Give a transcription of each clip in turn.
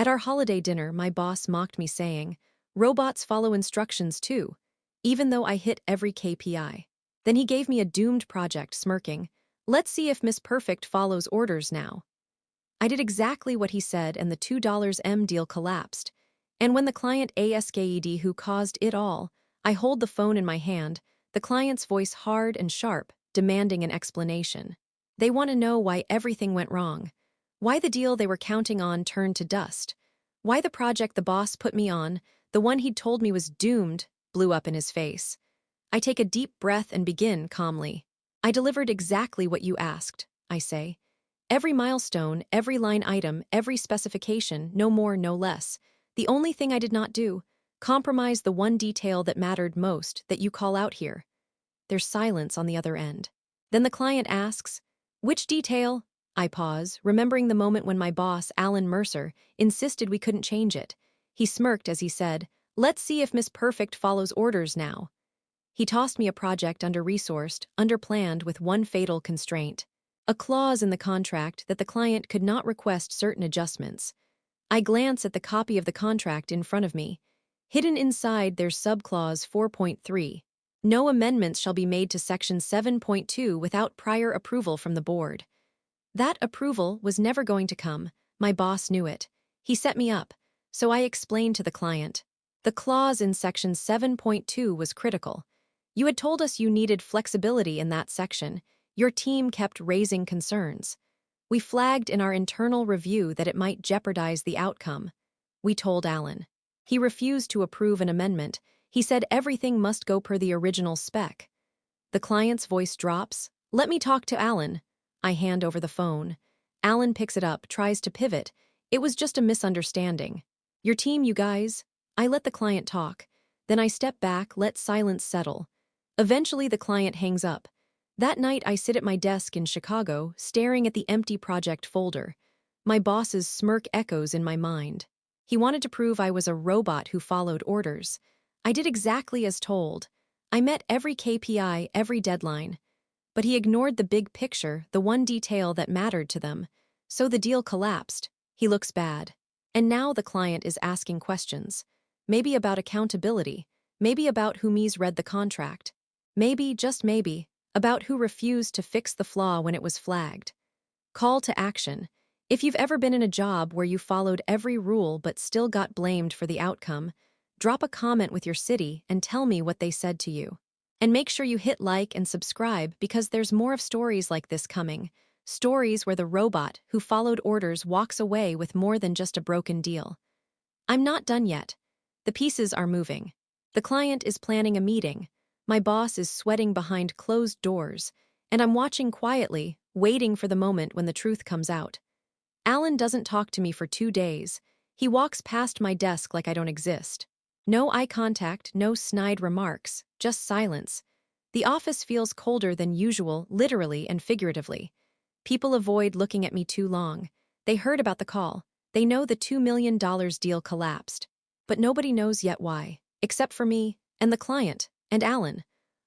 At our holiday dinner, my boss mocked me saying, "Robots follow instructions too," even though I hit every KPI. Then he gave me a doomed project, smirking, "Let's see if Miss Perfect follows orders now." I did exactly what he said, and the $2 deal collapsed. And when the client asked who caused it all, I hold the phone in my hand, the client's voice hard and sharp, demanding an explanation. They want to know why everything went wrong, why the deal they were counting on turned to dust, why the project the boss put me on, the one he'd told me was doomed, blew up in his face. I take a deep breath and begin calmly. "I delivered exactly what you asked," I say. "Every milestone, every line item, every specification, no more, no less. The only thing I did not do, compromise the one detail that mattered most that you call out here." There's silence on the other end. Then the client asks, "Which detail?" I pause, remembering the moment when my boss, Alan Mercer, insisted we couldn't change it. He smirked as he said, "Let's see if Miss Perfect follows orders now." He tossed me a project under-resourced, under-planned with one fatal constraint. A clause in the contract that the client could not request certain adjustments. I glance at the copy of the contract in front of me. Hidden inside there's subclause 4.3. No amendments shall be made to section 7.2 without prior approval from the board. That approval was never going to come. My boss knew it. He set me up, so I explained to the client. The clause in section 7.2 was critical. You had told us you needed flexibility in that section. Your team kept raising concerns. We flagged in our internal review that it might jeopardize the outcome. We told Alan. He refused to approve an amendment. He said everything must go per the original spec. The client's voice drops. "Let me talk to Alan." I hand over the phone. Alan picks it up, tries to pivot. "It was just a misunderstanding. Your team, you guys." I let the client talk. Then I step back, let silence settle. Eventually the client hangs up. That night I sit at my desk in Chicago, staring at the empty project folder. My boss's smirk echoes in my mind. He wanted to prove I was a robot who followed orders. I did exactly as told. I met every KPI, every deadline. But he ignored the big picture, the one detail that mattered to them. So the deal collapsed. He looks bad. And now the client is asking questions. Maybe about accountability. Maybe about who misread the contract. Maybe, just maybe, about who refused to fix the flaw when it was flagged. Call to action. If you've ever been in a job where you followed every rule but still got blamed for the outcome, drop a comment with your city and tell me what they said to you. And make sure you hit like and subscribe because there's more of stories like this coming. Stories where the robot who followed orders walks away with more than just a broken deal. I'm not done yet. The pieces are moving. The client is planning a meeting. My boss is sweating behind closed doors, and I'm watching quietly, waiting for the moment when the truth comes out. Alan doesn't talk to me for 2 days. He walks past my desk like I don't exist. No eye contact, no snide remarks, just silence. The office feels colder than usual, literally and figuratively. People avoid looking at me too long. They heard about the call. They know the $2 million deal collapsed. But nobody knows yet why, except for me, and the client, and Alan.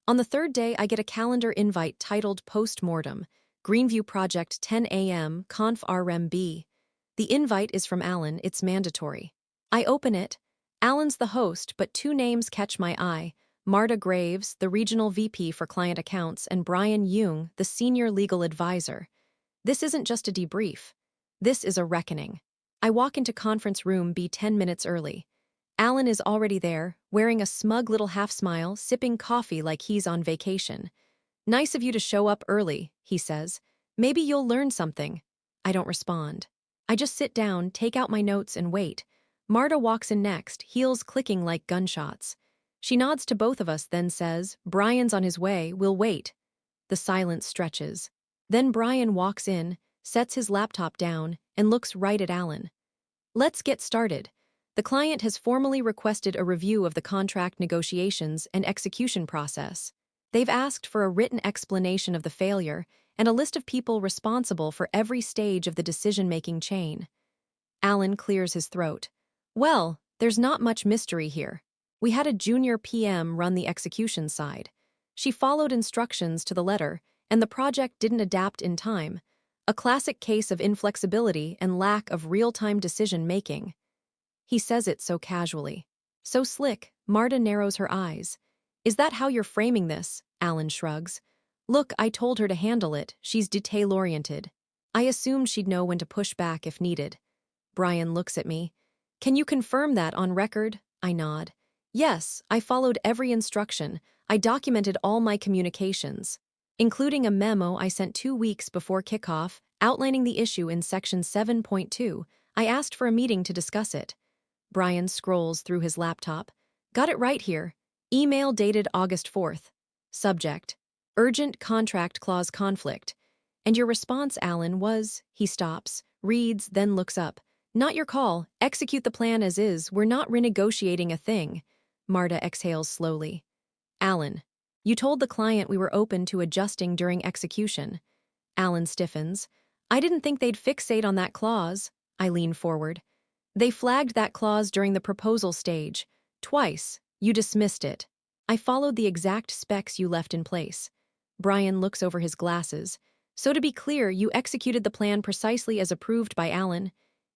On the 3rd day, I get a calendar invite titled Post-Mortem, Greenview Project 10 a.m., Conf RMB. The invite is from Alan, it's mandatory. I open it. Alan's the host, but 2 names catch my eye. Marta Graves, the regional VP for client accounts, and Brian Jung, the senior legal advisor. This isn't just a debrief. This is a reckoning. I walk into conference room B 10 minutes early. Alan is already there, wearing a smug little half-smile, sipping coffee like he's on vacation. "Nice of you to show up early," he says. "Maybe you'll learn something." I don't respond. I just sit down, take out my notes, and wait. Marta walks in next, heels clicking like gunshots. She nods to both of us, then says, "Brian's on his way, we'll wait." The silence stretches. Then Brian walks in, sets his laptop down, and looks right at Alan. "Let's get started. The client has formally requested a review of the contract negotiations and execution process. They've asked for a written explanation of the failure and a list of people responsible for every stage of the decision-making chain." Alan clears his throat. "Well, there's not much mystery here. We had a junior PM run the execution side. She followed instructions to the letter, and the project didn't adapt in time. A classic case of inflexibility and lack of real-time decision-making. He says it so casually. So slick, Marta narrows her eyes. Is that how you're framing this? Alan shrugs. Look, I told her to handle it. She's detail-oriented. I assumed she'd know when to push back if needed. Brian looks at me. Can you confirm that on record? I nod. Yes, I followed every instruction. I documented all my communications, including a memo I sent 2 weeks before kickoff outlining the issue in Section 7.2. I asked for a meeting to discuss it. Brian scrolls through his laptop. Got it right here. Email dated August 4th. Subject: Urgent contract clause conflict. And your response, Alan, was, he stops, reads, then looks up. Not your call. Execute the plan as is. We're not renegotiating a thing. Marta exhales slowly. Alan, you told the client we were open to adjusting during execution. Alan stiffens. I didn't think they'd fixate on that clause. I lean forward. They flagged that clause during the proposal stage. Twice. You dismissed it. I followed the exact specs you left in place. Brian looks over his glasses. So to be clear, you executed the plan precisely as approved by Alan.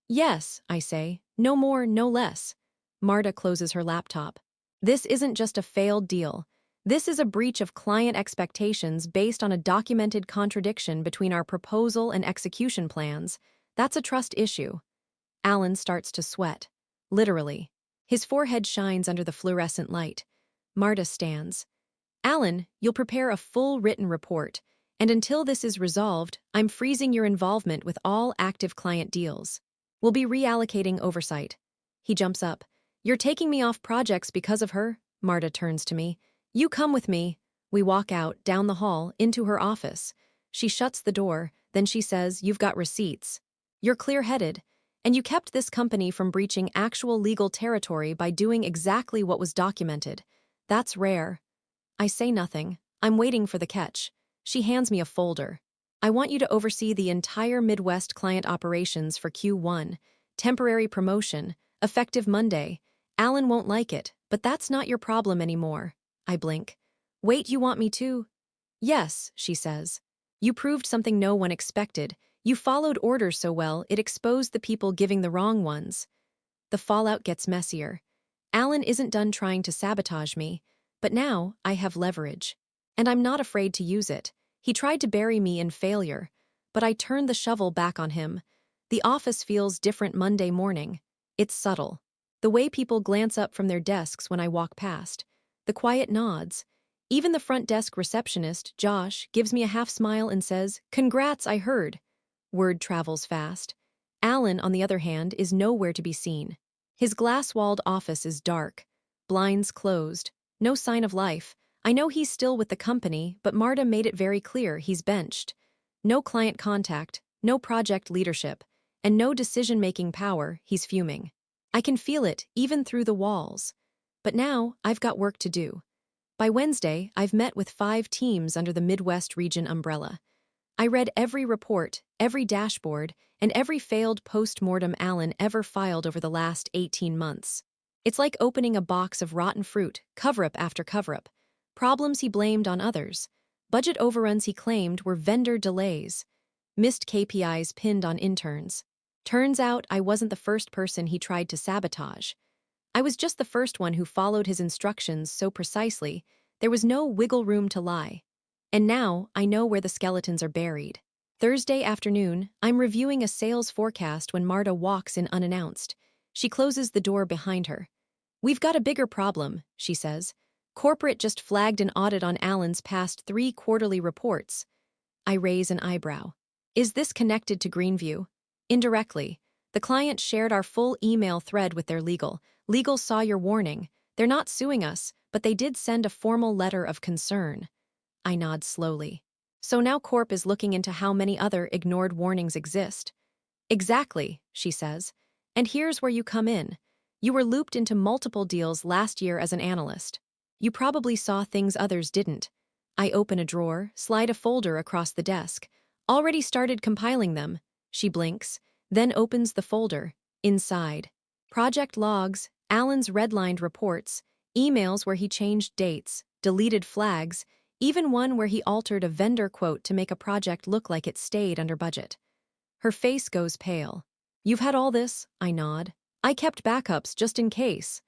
Yes, I say. No more, no less. Marta closes her laptop. This isn't just a failed deal. This is a breach of client expectations based on a documented contradiction between our proposal and execution plans. That's a trust issue. Alan starts to sweat. Literally. His forehead shines under the fluorescent light. Marta stands. Alan, you'll prepare a full written report, and until this is resolved, I'm freezing your involvement with all active client deals. We'll be reallocating oversight. He jumps up. You're taking me off projects because of her? Marta turns to me. You come with me. We walk out, down the hall, into her office. She shuts the door, then she says, You've got receipts. You're clear-headed, and you kept this company from breaching actual legal territory by doing exactly what was documented. That's rare. I say nothing. I'm waiting for the catch. She hands me a folder. I want you to oversee the entire Midwest client operations for Q1. Temporary promotion, effective Monday. Alan won't like it, but that's not your problem anymore. I blink. Wait, you want me to? Yes, she says. You proved something no one expected. You followed orders so well, it exposed the people giving the wrong ones. The fallout gets messier. Alan isn't done trying to sabotage me, but now I have leverage. And I'm not afraid to use it. He tried to bury me in failure, but I turned the shovel back on him. The office feels different Monday morning. It's subtle. The way people glance up from their desks when I walk past. The quiet nods. Even the front desk receptionist, Josh, gives me a half smile and says, Congrats, I heard. Word travels fast. Alan, on the other hand, is nowhere to be seen. His glass-walled office is dark. Blinds closed. No sign of life. I know he's still with the company, but Marta made it very clear he's benched. No client contact, no project leadership, and no decision-making power. He's fuming. I can feel it, even through the walls. But now, I've got work to do. By Wednesday, I've met with 5 teams under the Midwest region umbrella. I read every report, every dashboard, and every failed post-mortem Alan ever filed over the last 18 months. It's like opening a box of rotten fruit, cover-up after cover-up. Problems he blamed on others. Budget overruns he claimed were vendor delays. Missed KPIs pinned on interns. Turns out I wasn't the first person he tried to sabotage. I was just the first one who followed his instructions so precisely, there was no wiggle room to lie. And now, I know where the skeletons are buried. Thursday afternoon, I'm reviewing a sales forecast when Marta walks in unannounced. She closes the door behind her. We've got a bigger problem, she says. Corporate just flagged an audit on Alan's past 3 quarterly reports. I raise an eyebrow. Is this connected to Greenview? Indirectly. The client shared our full email thread with their legal. Legal saw your warning. They're not suing us, but they did send a formal letter of concern. I nod slowly. So now Corp is looking into how many other ignored warnings exist. Exactly, she says. And here's where you come in. You were looped into multiple deals last year as an analyst. You probably saw things others didn't. I open a drawer, slide a folder across the desk. Already started compiling them. She blinks, then opens the folder. Inside. Project logs, Alan's redlined reports, emails where he changed dates, deleted flags, even one where he altered a vendor quote to make a project look like it stayed under budget. Her face goes pale. You've had all this? I nod. I kept backups just in case.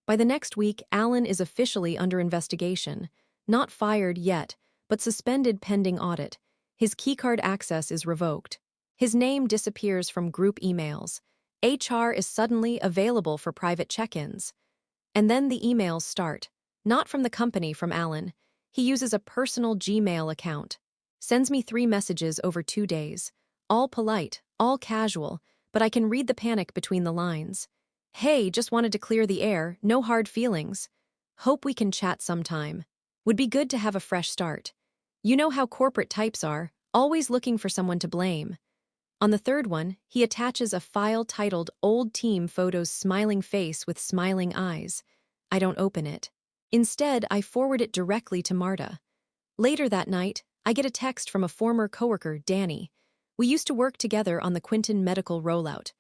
By the next week, Alan is officially under investigation. Not fired yet, but suspended pending audit. His keycard access is revoked. His name disappears from group emails. HR is suddenly available for private check-ins. And then the emails start. Not from the company, from Alan. He uses a personal Gmail account. Sends me 3 messages over 2 days. All polite, all casual, but I can read the panic between the lines. Hey, just wanted to clear the air, no hard feelings. Hope we can chat sometime. Would be good to have a fresh start. You know how corporate types are, always looking for someone to blame. On the third one, he attaches a file titled Old Team Photos Smiling Face with Smiling Eyes. I don't open it. Instead, I forward it directly to Marta. Later that night, I get a text from a former coworker, Danny. We used to work together on the Quinton medical rollout.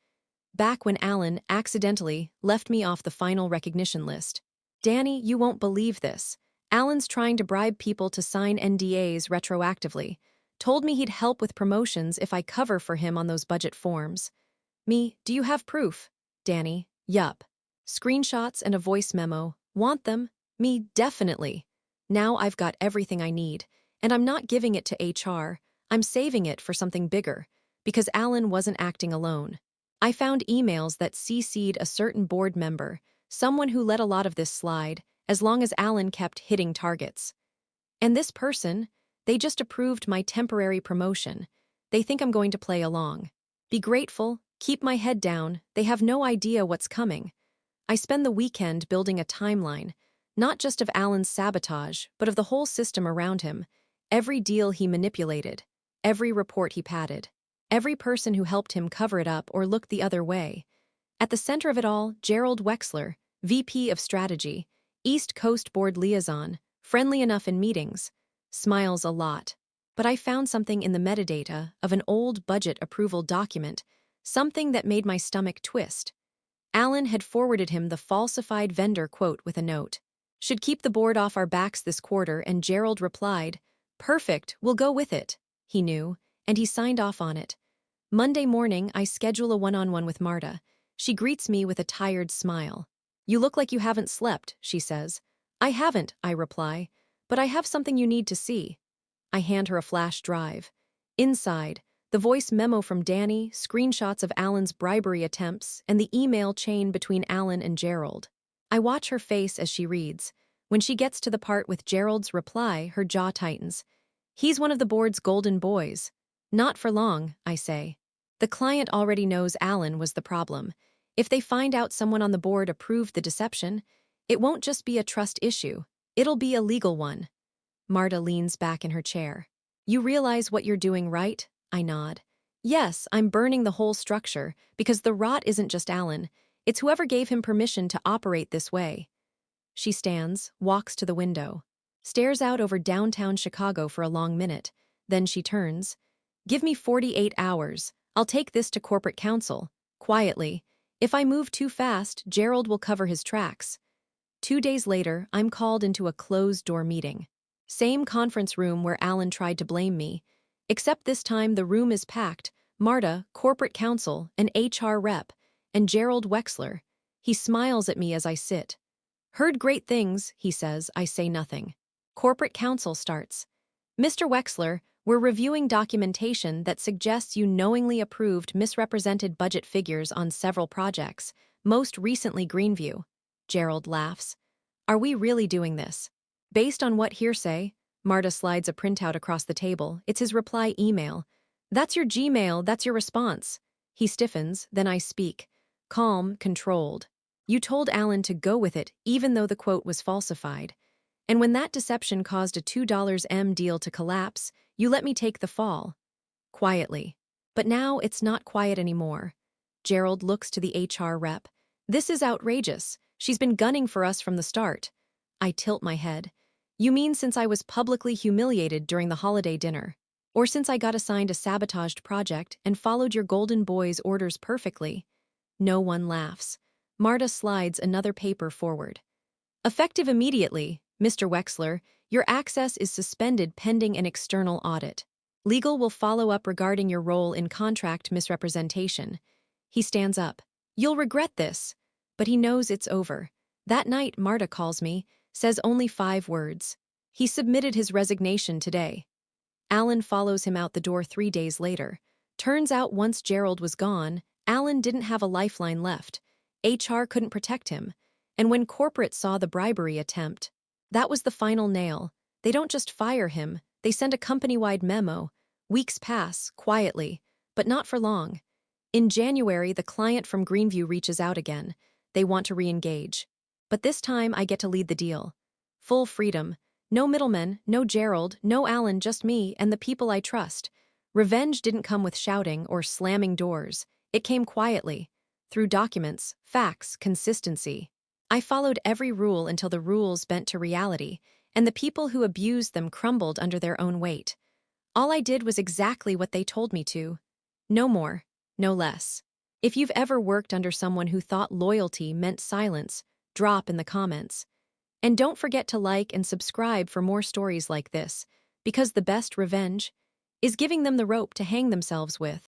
Back when Alan accidentally left me off the final recognition list. Danny, you won't believe this. Alan's trying to bribe people to sign NDAs retroactively. Told me he'd help with promotions if I cover for him on those budget forms. Me, do you have proof? Danny, yup. Screenshots and a voice memo. Want them? Me, definitely. Now I've got everything I need, and I'm not giving it to HR. I'm saving it for something bigger, because Alan wasn't acting alone. I found emails that CC'd a certain board member, someone who let a lot of this slide, as long as Alan kept hitting targets. And this person, they just approved my temporary promotion. They think I'm going to play along. Be grateful, keep my head down, they have no idea what's coming. I spend the weekend building a timeline, not just of Alan's sabotage, but of the whole system around him. Every deal he manipulated, every report he padded, every person who helped him cover it up or looked the other way. At the center of it all, Gerald Wexler, VP of Strategy, East Coast Board Liaison, friendly enough in meetings, smiles a lot. But I found something in the metadata of an old budget approval document, something that made my stomach twist. Alan had forwarded him the falsified vendor quote with a note. Should keep the board off our backs this quarter, and Gerald replied, perfect, we'll go with it. He knew, and he signed off on it. Monday morning, I schedule a one-on-one with Marta. She greets me with a tired smile. You look like you haven't slept, she says. I haven't, I reply, but I have something you need to see. I hand her a flash drive. Inside, the voice memo from Danny, screenshots of Alan's bribery attempts, and the email chain between Alan and Gerald. I watch her face as she reads. When she gets to the part with Gerald's reply, her jaw tightens. He's one of the board's golden boys. Not for long, I say. The client already knows Alan was the problem. If they find out someone on the board approved the deception, it won't just be a trust issue. It'll be a legal one. Marta leans back in her chair. You realize what you're doing, right? I nod. Yes, I'm burning the whole structure, because the rot isn't just Alan. It's whoever gave him permission to operate this way. She stands, walks to the window, stares out over downtown Chicago for a long minute. Then she turns. Give me 48 hours. I'll take this to corporate counsel. Quietly. If I move too fast, Gerald will cover his tracks. 2 days later, I'm called into a closed-door meeting. Same conference room where Alan tried to blame me. Except this time the room is packed. Marta, corporate counsel, an HR rep, and Gerald Wexler. He smiles at me as I sit. Heard great things, he says. I say nothing. Corporate counsel starts. Mr. Wexler, we're reviewing documentation that suggests you knowingly approved misrepresented budget figures on several projects, most recently Greenview. Gerald laughs. Are we really doing this? Based on what hearsay? Marta slides a printout across the table. It's his reply email. That's your Gmail, that's your response. He stiffens, then I speak. Calm, controlled. You told Alan to go with it, even though the quote was falsified. And when that deception caused a $2 deal to collapse, you let me take the fall. Quietly. But now it's not quiet anymore. Gerald looks to the HR rep. This is outrageous. She's been gunning for us from the start. I tilt my head. You mean since I was publicly humiliated during the holiday dinner? Or since I got assigned a sabotaged project and followed your golden boy's orders perfectly? No one laughs. Marta slides another paper forward. Effective immediately, Mr. Wexler, your access is suspended pending an external audit. Legal will follow up regarding your role in contract misrepresentation. He stands up. You'll regret this. But he knows it's over. That night, Marta calls me, says only 5 words. He submitted his resignation today. Alan follows him out the door 3 days later. Turns out once Gerald was gone, Alan didn't have a lifeline left. HR couldn't protect him. And when corporate saw the bribery attempt, that was the final nail. They don't just fire him, they send a company-wide memo. Weeks pass, quietly, but not for long. In January, the client from Greenview reaches out again. They want to re-engage. But this time, I get to lead the deal. Full freedom. No middlemen, no Gerald, no Alan, just me and the people I trust. Revenge didn't come with shouting or slamming doors. It came quietly, through documents, facts, consistency. I followed every rule until the rules bent to reality, and the people who abused them crumbled under their own weight. All I did was exactly what they told me to. No more, no less. If you've ever worked under someone who thought loyalty meant silence, drop in the comments. And don't forget to like and subscribe for more stories like this, because the best revenge is giving them the rope to hang themselves with.